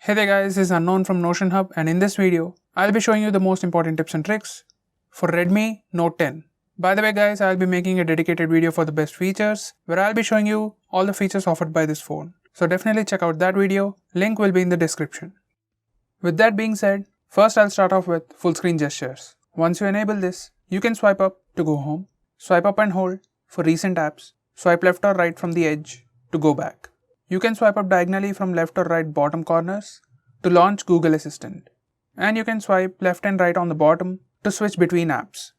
Hey there guys, this is Unknown from Notion Hub, and in this video, I'll be showing you the most important tips and tricks for Redmi Note 10. By the way guys, I'll be making a dedicated video for the best features, where I'll be showing you all the features offered by this phone. So definitely check out that video, link will be in the description. With that being said, first I'll start off with full screen gestures. Once you enable this, you can swipe up to go home, swipe up and hold for recent apps, swipe left or right from the edge to go back. You can swipe up diagonally from left or right bottom corners to launch Google Assistant. And you can swipe left and right on the bottom to switch between apps.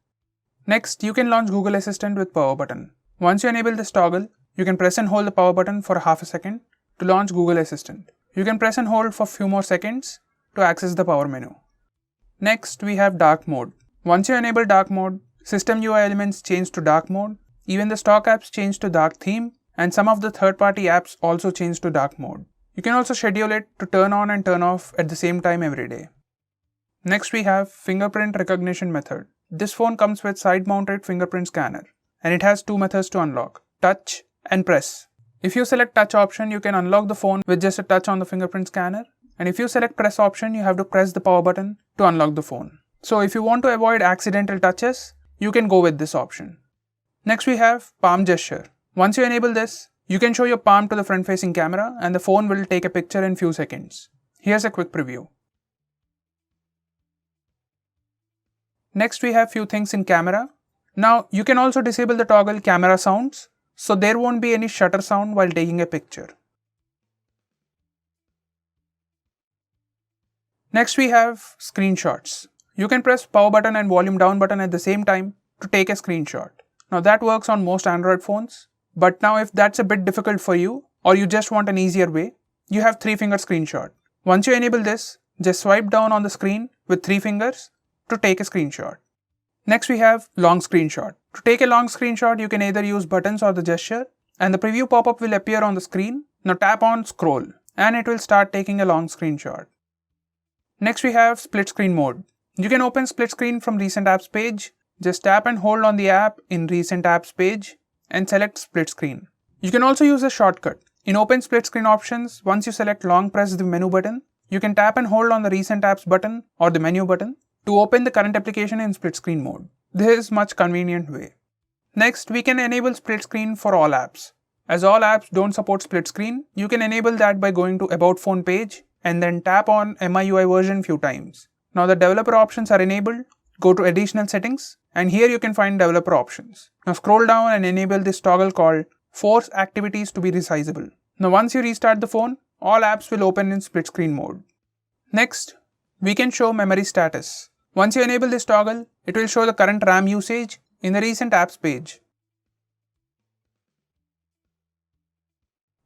Next, you can launch Google Assistant with power button. Once you enable this toggle, you can press and hold the power button for half a second to launch Google Assistant. You can press and hold for few more seconds to access the power menu. Next, we have dark mode. Once you enable dark mode, system UI elements change to dark mode, even the stock apps change to dark theme, and some of the third-party apps also change to dark mode. You can also schedule it to turn on and turn off at the same time every day. Next we have Fingerprint Recognition method. This phone comes with side-mounted fingerprint scanner, and it has two methods to unlock, touch and press. If you select touch option, you can unlock the phone with just a touch on the fingerprint scanner, and if you select press option, you have to press the power button to unlock the phone. So if you want to avoid accidental touches, you can go with this option. Next we have palm gesture. Once you enable this, you can show your palm to the front-facing camera and the phone will take a picture in few seconds. Here's a quick preview. Next we have few things in camera. Now you can also disable the toggle camera sounds, so there won't be any shutter sound while taking a picture. Next we have screenshots. You can press power button and volume down button at the same time to take a screenshot. Now that works on most Android phones. But now if that's a bit difficult for you, or you just want an easier way, you have 3-finger screenshot. Once you enable this, just swipe down on the screen with 3 fingers to take a screenshot. Next we have long screenshot. To take a long screenshot, you can either use buttons or the gesture, and the preview pop-up will appear on the screen. Now tap on scroll, and it will start taking a long screenshot. Next we have split screen mode. You can open split screen from recent apps page. Just tap and hold on the app in recent apps page and select split screen. You can also use a shortcut. In open split screen options, once you select long press the menu button, you can tap and hold on the recent apps button or the menu button to open the current application in split screen mode. This is much convenient way. Next, we can enable split screen for all apps. As all apps don't support split screen, you can enable that by going to About Phone page and then tap on MIUI version few times. Now the developer options are enabled. Go to additional settings and here you can find developer options. Now scroll down and enable this toggle called force activities to be resizable. Now once you restart the phone, all apps will open in split screen mode. Next, we can show memory status. Once you enable this toggle, it will show the current RAM usage in the recent apps page.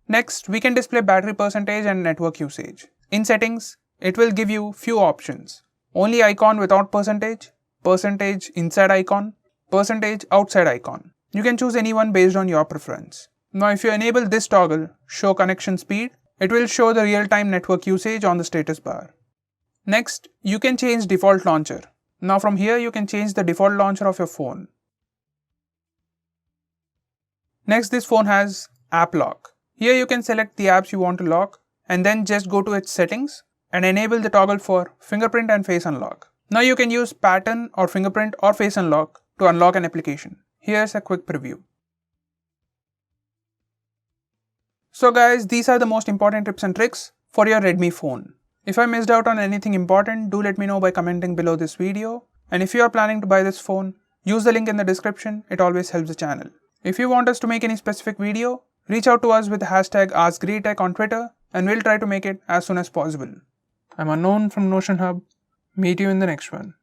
Next, we can display battery percentage and network usage. In settings, it will give you few options. Only icon without percentage, percentage inside icon, percentage outside icon. You can choose any one based on your preference. Now if you enable this toggle, show connection speed, it will show the real-time network usage on the status bar. Next, you can change default launcher. Now from here you can change the default launcher of your phone. Next, this phone has app lock. Here you can select the apps you want to lock and then just go to its settings and enable the toggle for fingerprint and face unlock. Now you can use pattern or fingerprint or face unlock to unlock an application. Here's a quick preview. So guys, these are the most important tips and tricks for your Redmi phone. If I missed out on anything important, do let me know by commenting below this video. And if you are planning to buy this phone, use the link in the description, it always helps the channel. If you want us to make any specific video, reach out to us with the hashtag AskGreeTech on Twitter and we'll try to make it as soon as possible. I'm Unknown from Notion Hub. Meet you in the next one.